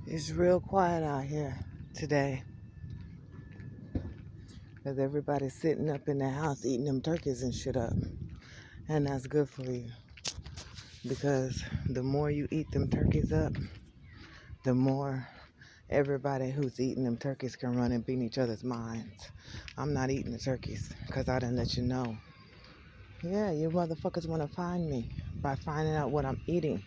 It's real quiet out here today because everybody's sitting up in the house eating them turkeys and shit up. And that's good for you because the more you eat them turkeys up, the more everybody who's eating them turkeys can run and beat each other's minds. I'm not eating the turkeys because I didn't let you know. Yeah, you motherfuckers want to find me by finding out what I'm eating.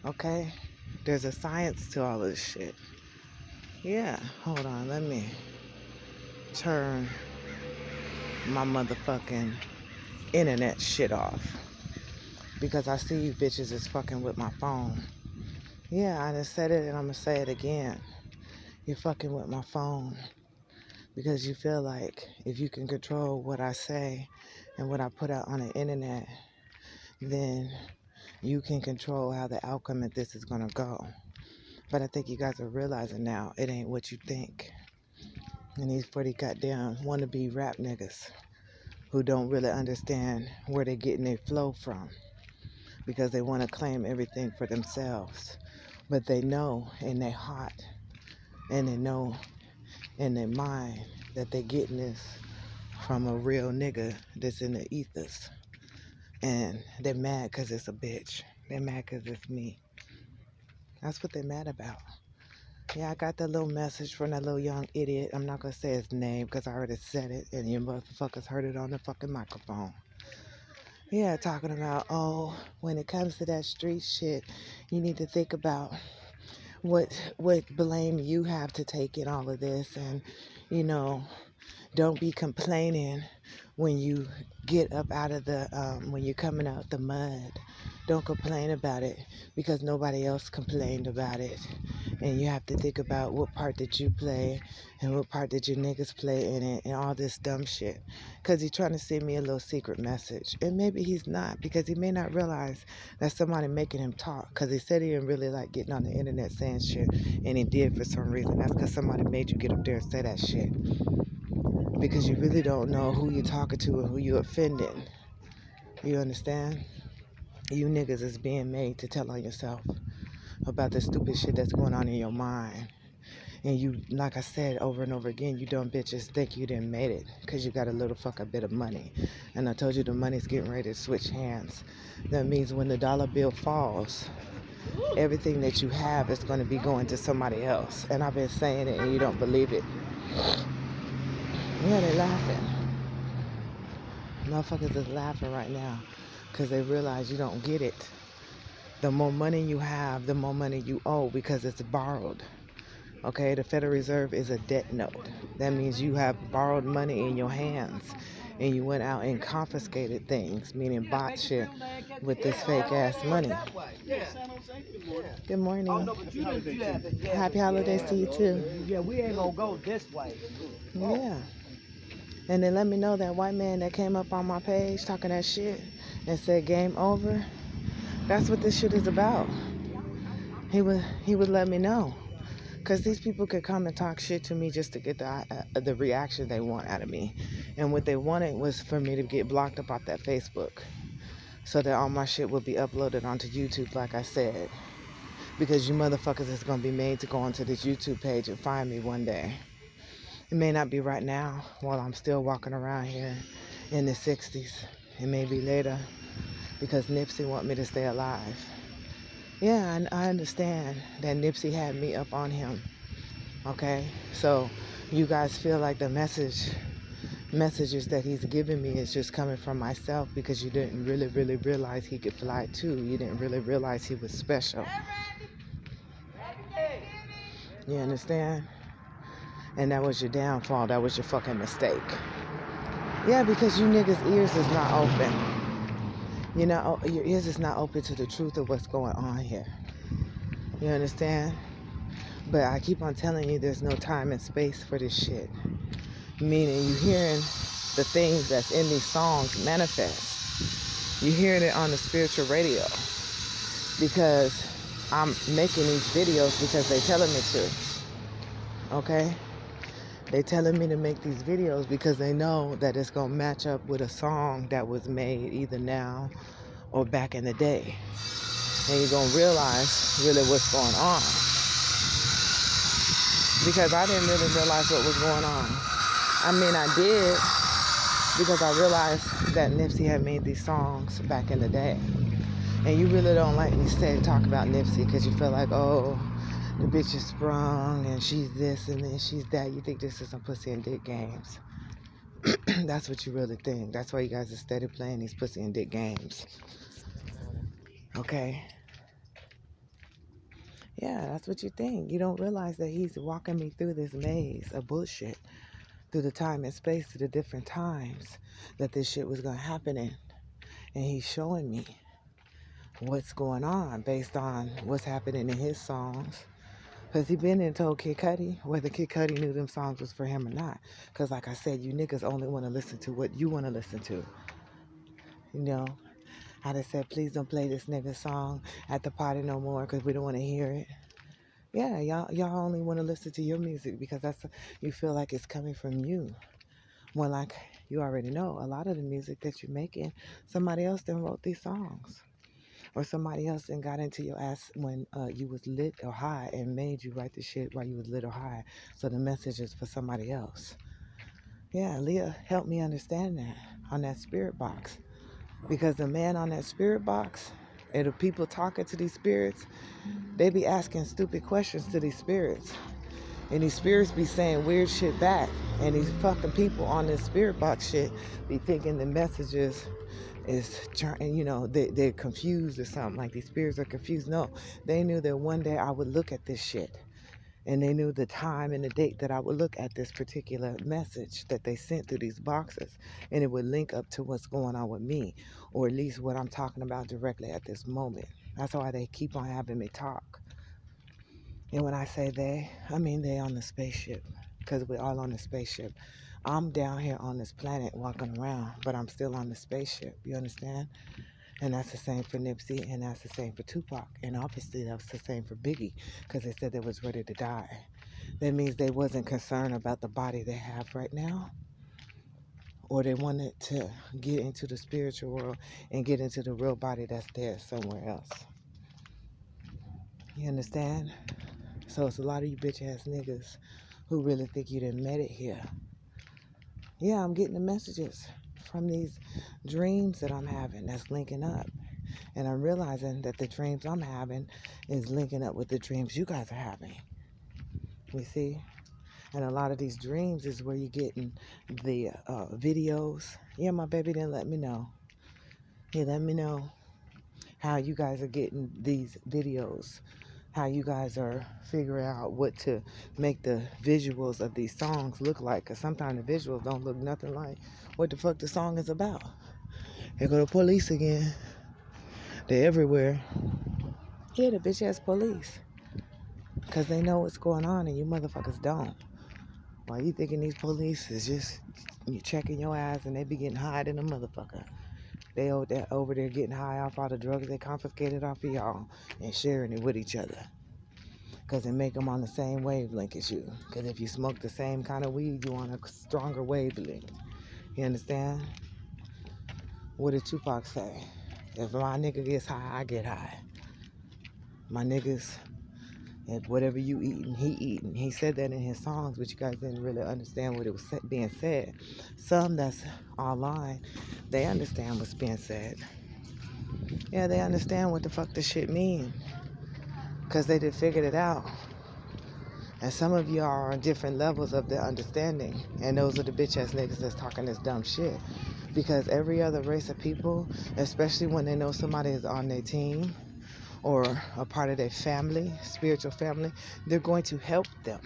Okay? There's a science to all this shit. Yeah, hold on, let me turn my motherfucking internet shit off because I see you bitches is fucking with my phone. Yeah, I just said it and I'm gonna say it again. You're fucking with my phone because you feel like if you can control what I say and what I put out on the internet, then you can control how the outcome of this is gonna go. But I think you guys are realizing now it ain't what you think. And these pretty goddamn wannabe rap niggas who don't really understand where they're getting their flow from because they want to claim everything for themselves. But they know in their heart and they know in their mind that they're getting this from a real nigga that's in the ethers. And they're mad because it's a bitch. They're mad because it's me. That's what they're mad about. Yeah, I got that little message from that little young idiot. I'm not going to say his name because I already said it and you motherfuckers heard it on the fucking microphone. Yeah, talking about, oh, when it comes to that street shit, you need to think about what blame you have to take in all of this, and don't be complaining when you get up out of the when you're coming out the mud. Don't complain about it because nobody else complained about it. And you have to think about what part did you play and what part did your niggas play in it and all this dumb shit. Because he's trying to send me a little secret message. And maybe he's not, because he may not realize that somebody making him talk. Because he said he didn't really like getting on the internet saying shit. And he did for some reason. That's because somebody made you get up there and say that shit. Because you really don't know who you're talking to and who you're offending. You understand? You niggas is being made to tell on yourself about the stupid shit that's going on in your mind. And you, like I said over and over again, you dumb bitches think you didn't made it because you got a little fucking bit of money. And I told you the money's getting ready to switch hands. That means when the dollar bill falls, everything that you have is going to be going to somebody else. And I've been saying it and you don't believe it. Yeah, they're laughing. Motherfuckers is laughing right now because they realize you don't get it. The more money you have, the more money you owe because it's borrowed. Okay, the Federal Reserve is a debt note. That means you have borrowed money in your hands and you went out and confiscated things, meaning bought shit with this fake ass money. Good morning. Happy holidays to you too. Yeah, we ain't gonna go this way. Yeah. And then let me know that white man that came up on my page talking that shit and said game over. That's what this shit is about. He would let me know. Because these people could come and talk shit to me just to get the reaction they want out of me. And what they wanted was for me to get blocked up off that Facebook. So that all my shit will be uploaded onto YouTube, like I said. Because you motherfuckers is going to be made to go onto this YouTube page and find me one day. It may not be right now while I'm still walking around here in the 60s. It may be later because Nipsey want me to stay alive. Yeah, I understand that Nipsey had me up on him. Okay, so you guys feel like the messages that he's giving me is just coming from myself because you didn't really realize he could fly too. You didn't really realize he was special. You understand? And that was your downfall. That was your fucking mistake. Yeah, because you niggas' ears is not open. You know, your ears is not open to the truth of what's going on here. You understand? But I keep on telling you there's no time and space for this shit. Meaning you hearing the things that's in these songs manifest. You hearing it on the spiritual radio. Because I'm making these videos because they telling me to. Okay? They telling me to make these videos because they know that it's going to match up with a song that was made either now or back in the day. And you're going to realize really what's going on. because I didn't really realize what was going on. I mean, I did, because I realized that Nipsey had made these songs back in the day. And you really don't like me talk about Nipsey because you feel like, oh, the bitch is sprung and she's this and then she's that. You think this is some pussy and dick games. That's what you really think. That's why you guys are steady playing these pussy and dick games. Okay? Yeah, that's what you think. You don't realize that he's walking me through this maze of bullshit, through the time and space, to the different times that this shit was going to happen in. And he's showing me what's going on based on what's happening in his songs. Because he been and told Kid Cudi whether Kid Cudi knew them songs was for him or not. Because like I said, you niggas only want to listen to what you want to listen to. You know, how they said, please don't play this nigga song at the party no more because we don't want to hear it. Yeah, y'all only want to listen to your music because you feel like it's coming from you. When like you already know, a lot of the music that you're making, somebody else done wrote these songs. Or somebody else then got into your ass when you was lit or high and made you write the shit while you was lit or high. So the message is for somebody else. Yeah, Leah helped me understand that on that spirit box. Because the man on that spirit box and the people talking to these spirits, they be asking stupid questions to these spirits. And these spirits be saying weird shit back. And these fucking people on this spirit box shit be thinking the messages is trying, you know, they're confused or something. Like these spirits are confused. No, they knew that one day I would look at this shit. And they knew the time and the date that I would look at this particular message that they sent through these boxes. And it would link up to what's going on with me. Or at least what I'm talking about directly at this moment. That's why they keep on having me talk. And when I say they, I mean they on the spaceship. Because we're all on the spaceship. I'm down here on this planet walking around, but I'm still on the spaceship. You understand? And that's the same for Nipsey, and that's the same for Tupac. And obviously that's the same for Biggie, because they said they was ready to die. That means they wasn't concerned about the body they have right now, or they wanted to get into the spiritual world and get into the real body that's there somewhere else. You understand? So it's a lot of you bitch ass niggas who really think you done made it here. Yeah, I'm getting the messages from these dreams that I'm having that's linking up. And I'm realizing that the dreams I'm having is linking up with the dreams you guys are having. You see? And a lot of these dreams is where you're getting the videos. Yeah, my baby didn't let me know. He let me know how you guys are getting these videos. How you guys are figuring out what to make the visuals of these songs look like. Because sometimes the visuals don't look nothing like what the fuck the song is about. Here go the police again. They're everywhere. Yeah, the bitch ass police. Because they know what's going on and you motherfuckers don't. Why you thinking these police is just you checking your ass and they be getting high than a motherfucker. They over there getting high off all the drugs they confiscated off of y'all and sharing it with each other. Because it make them on the same wavelength as you. Because if you smoke the same kind of weed, you on a stronger wavelength. You understand? What did Tupac say? If my nigga gets high, I get high. My niggas, if whatever you eating, he eating. He said that in his songs, but you guys didn't really understand what it was being said. Some that's online, they understand what's being said. Yeah, they understand what the fuck this shit mean. Because they did figured it out. And some of you are on different levels of their understanding. And those are the bitch ass niggas that's talking this dumb shit. Because every other race of people, especially when they know somebody is on their team or a part of their family, spiritual family, they're going to help them.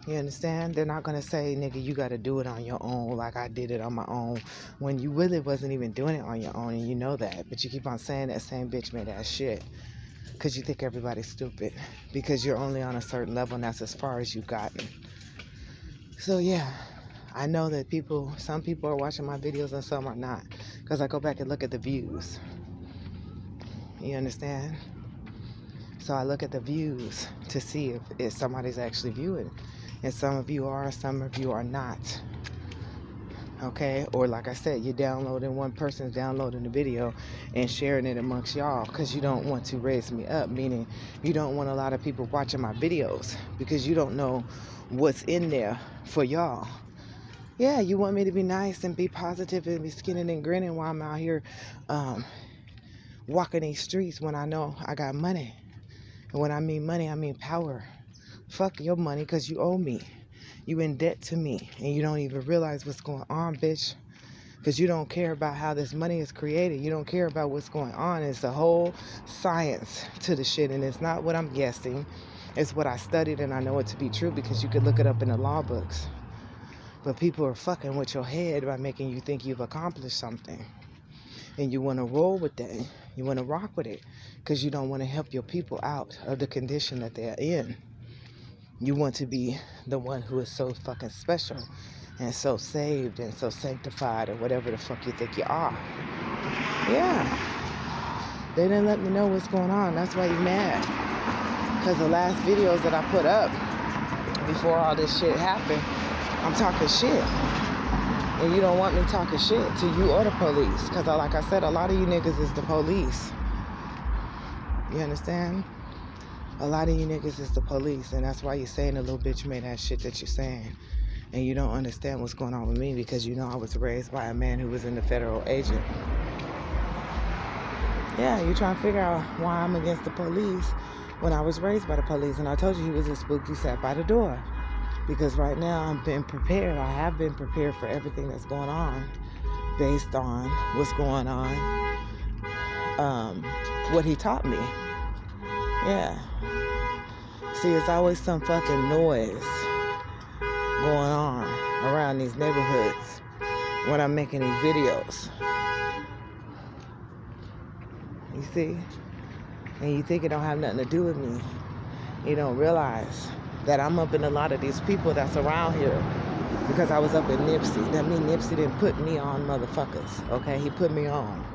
You understand? They're not going to say, nigga, you got to do it on your own like I did it on my own, when you really wasn't even doing it on your own and you know that. But you keep on saying that same bitch made ass shit because you think everybody's stupid because you're only on a certain level and that's as far as you've gotten. So yeah, I know that some people are watching my videos and some are not because I go back and look at the views. You understand? So I look at the views to see if somebody's actually viewing. And some of you are, some of you are not. okay? Or like I said, you're downloading, one person's downloading the video and sharing it amongst y'all because you don't want to raise me up, meaning you don't want a lot of people watching my videos because you don't know what's in there for y'all. Yeah, you want me to be nice and be positive and be skinning and grinning while I'm out here walking these streets when I know I got money. And when I mean money, I mean power. Fuck your money because you owe me. You in debt to me and you don't even realize what's going on, bitch. Because you don't care about how this money is created. You don't care about what's going on. It's a whole science to the shit, and it's not what I'm guessing. It's what I studied, and I know it to be true because you could look it up in the law books. But people are fucking with your head by making you think you've accomplished something. And you want to roll with that. You want to rock with it because you don't want to help your people out of the condition that they're in. You want to be the one who is so fucking special and so saved and so sanctified or whatever the fuck you think you are. Yeah. They didn't let me know what's going on. That's why you're mad. Because the last videos that I put up before all this shit happened, I'm talking shit. And you don't want me talking shit to you or the police. Because like I said, a lot of you niggas is the police. You understand? A lot of you niggas is the police. And that's why you're saying the little bitch made that shit that you're saying. And you don't understand what's going on with me because you know I was raised by a man who was in the federal agent. Yeah, you're trying to figure out why I'm against the police when I was raised by the police. And I told you he was a spook you sat by the door. Because right now I'm being prepared. I have been prepared for everything that's going on based on what's going on, what he taught me. Yeah. See, it's always some fucking noise going on around these neighborhoods when I'm making these videos. You see? And you think it don't have nothing to do with me. You don't realize that I'm up in a lot of these people that's around here because I was up in Nipsey. That means Nipsey didn't put me on, motherfuckers. Okay? He put me on.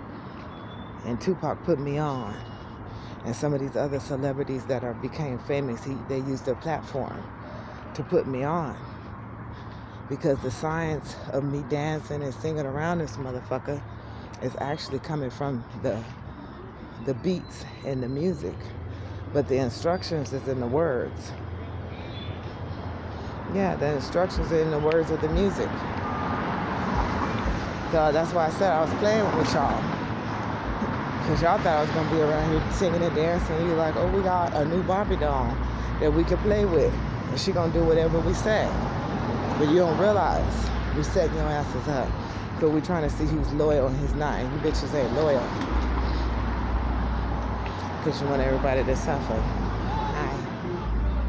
And Tupac put me on. And some of these other celebrities that became famous, they used their platform to put me on. Because the science of me dancing and singing around this motherfucker is actually coming from the beats and the music. But the instructions is in the words. Yeah, the instructions are in the words of the music. So that's why I said I was playing with y'all. Because y'all thought I was going to be around here singing and dancing. You're like, oh, we got a new Barbie doll that we can play with. And she going to do whatever we say. But you don't realize we setting your asses up. So we're trying to see who's loyal and who's not. And you bitches ain't loyal. Because you want everybody to suffer.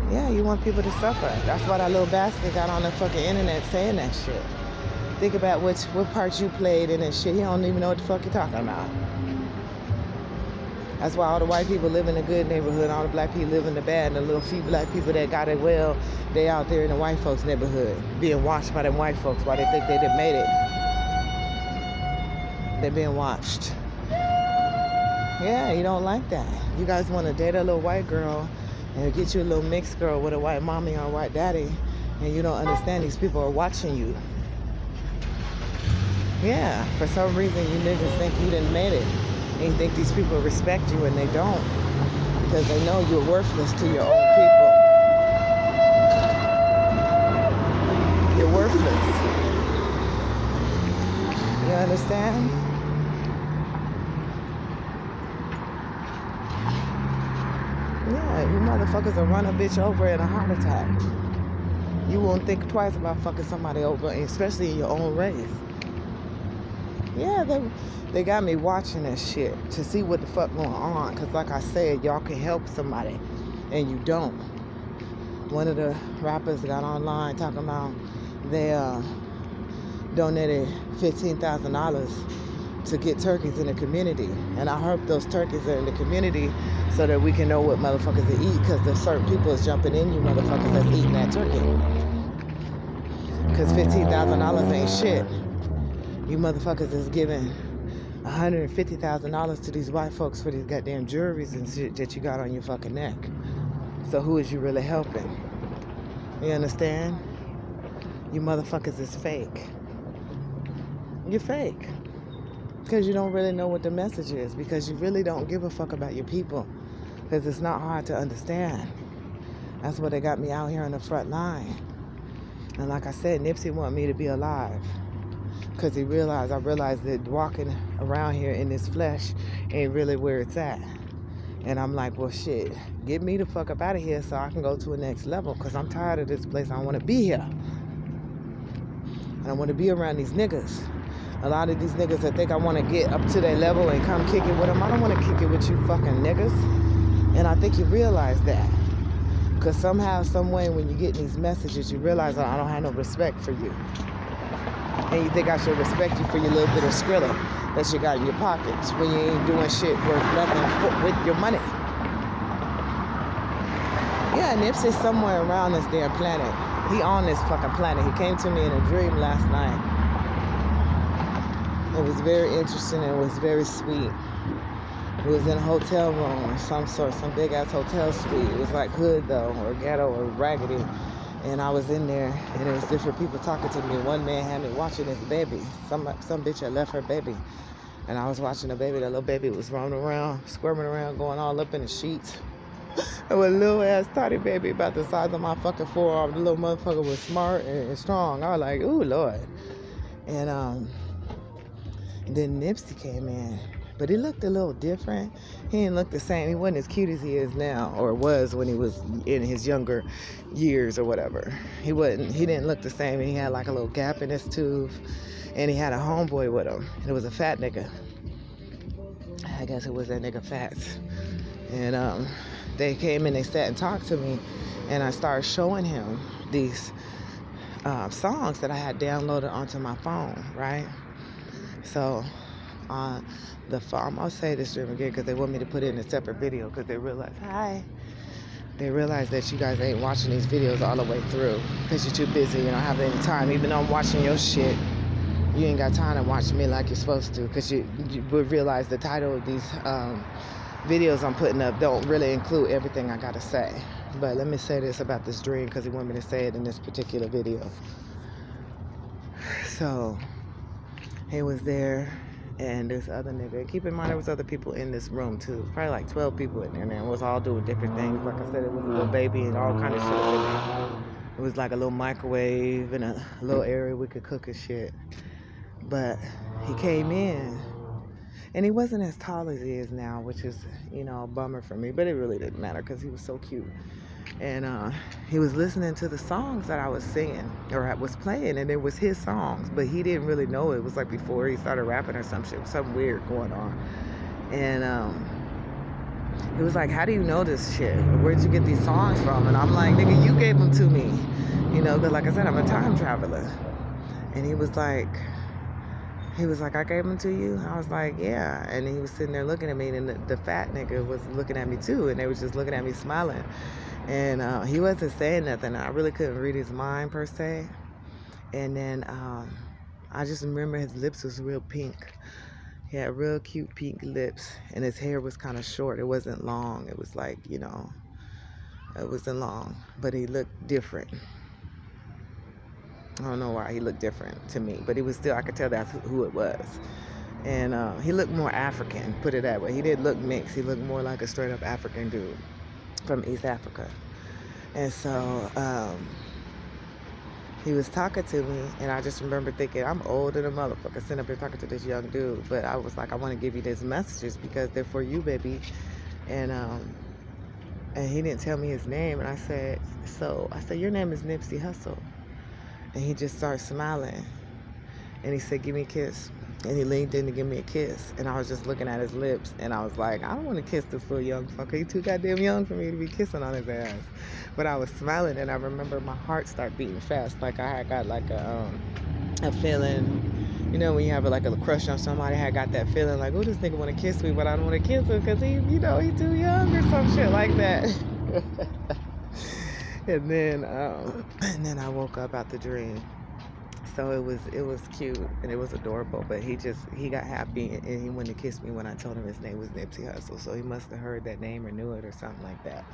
Yeah, you want people to suffer. That's why that little bastard got on the fucking internet saying that shit. Think about what part you played in this shit. He don't even know what the fuck you're talking about. That's why all the white people live in the good neighborhood, all the black people live in the bad, and the little few black people that got it well, they out there in the white folks' neighborhood, being watched by them white folks while they think they done made it. They're being watched. Yeah, you don't like that. You guys want to date a little white girl and get you a little mixed girl with a white mommy or a white daddy, and you don't understand these people are watching you. Yeah, for some reason you niggas think you done made it. And you think these people respect you, and they don't. Because they know you're worthless to your own people. You're worthless. You understand? Yeah, you motherfuckers will run a bitch over in a heart attack. You won't think twice about fucking somebody over, especially in your own race. Yeah, they got me watching that shit to see what the fuck going on. Because like I said, y'all can help somebody. And you don't. One of the rappers got online talking about they donated $15,000 to get turkeys in the community. And I hope those turkeys are in the community so that we can know what motherfuckers to eat. Because there's certain people is jumping in you motherfuckers that's eating that turkey. Because $15,000 ain't shit. You motherfuckers is giving $150,000 to these white folks for these goddamn jewelries and shit that you got on your fucking neck. So who is you really helping? You understand? You motherfuckers is fake. you're fake. Because you don't really know what the message is. Because you really don't give a fuck about your people. Because it's not hard to understand. That's why they got me out here on the front line. And like I said, Nipsey wanted me to be alive. Because I realized that walking around here in this flesh ain't really where it's at. And I'm like, well, shit, get me the fuck up out of here so I can go to a next level. Because I'm tired of this place. I don't want to be here. I don't want to be around these niggas. A lot of these niggas that think I want to get up to their level and come kick it with them. I don't want to kick it with you fucking niggas. And I think you realize that. Because somehow, some way, when you get these messages, you realize that I don't have no respect for you. And you think I should respect you for your little bit of Skrilla that you got in your pockets when you ain't doing shit worth nothing with your money. Yeah, Nipsey's somewhere around this damn planet. He on this fucking planet. He came to me in a dream last night. It was very interesting and it was very sweet. It was in a hotel room of some sort, some big ass hotel suite. It was like hood though, or ghetto, or raggedy. And I was in there, and it was different people talking to me. One man had me watching his baby. Some bitch had left her baby, and I was watching the baby. That little baby was roaming around, squirming around, going all up in the sheets. And with a little ass tiny baby about the size of my fucking forearm, the little motherfucker was smart and strong. I was like, ooh, Lord. And then Nipsey came in. But he looked a little different. He didn't look the same. He wasn't as cute as he is now, or was when he was in his younger years or whatever. He didn't look the same. He had like a little gap in his tooth. And he had a homeboy with him. And it was a fat nigga. I guess it was that nigga Fats. And they came and they sat and talked to me. And I started showing him these songs that I had downloaded onto my phone, right? So on the phone, I'll say this stream again because they want me to put it in a separate video because they realize, they realize that you guys ain't watching these videos all the way through because you're too busy. You don't have any time. Even though I'm watching your shit, you ain't got time to watch me like you're supposed to because you would realize the title of these videos I'm putting up don't really include everything I gotta say. But let me say this about this dream because he wanted me to say it in this particular video. So he was there, and this other nigga. Keep in mind, there was other people in this room too. Probably like 12 people in there, and it was all doing different things. Like I said, it was a little baby and all kind of shit up in there. It was like a little microwave and a little area we could cook and shit. But he came in, and he wasn't as tall as he is now, which is, you know, a bummer for me. But it really didn't matter because he was so cute. And he was listening to the songs that I was singing or I was playing, and it was his songs, but he didn't really know it was like before he started rapping or some shit, something weird going on. And he was like, how do you know this shit? Where'd you get these songs from? And I'm like, nigga, you gave them to me, you know, because like I said, I'm a time traveler. And he was like, I gave them to you? I was like, yeah. And he was sitting there looking at me, and the fat nigga was looking at me too, and they was just looking at me smiling. And he wasn't saying nothing. I really couldn't read his mind per se. And then I just remember his lips was real pink. He had real cute pink lips, and his hair was kind of short. It wasn't long. It was like, you know, it wasn't long, but he looked different. I don't know why he looked different to me, but he was still, I could tell that's who it was. And he looked more African, put it that way. He didn't look mixed. He looked more like a straight up African dude from East Africa. And so he was talking to me, and I just remember thinking, I'm old than a motherfucker sitting up here talking to this young dude. But I was like, I want to give you these messages because they're for you, baby. And he didn't tell me his name, and I said, your name is Nipsey Hussle. And he just started smiling, and he said, give me a kiss. And he leaned in to give me a kiss, and I was just looking at his lips, and I was like, I don't want to kiss this little young fucker. He's too goddamn young for me to be kissing on his ass. But I was smiling, and I remember my heart started beating fast, like I had got like a feeling, you know, when you have like a crush on somebody. I had got that feeling like, oh, this nigga want to kiss me, but I don't want to kiss him because he, you know, he's too young or some shit like that. and then I woke up out the dream. So it was cute and it was adorable, but he got happy and he wanted to kiss me when I told him his name was Nipsey Hussle. So he must have heard that name or knew it or something like that.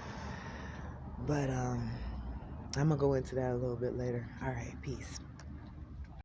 But I'm gonna go into that a little bit later. All right, peace.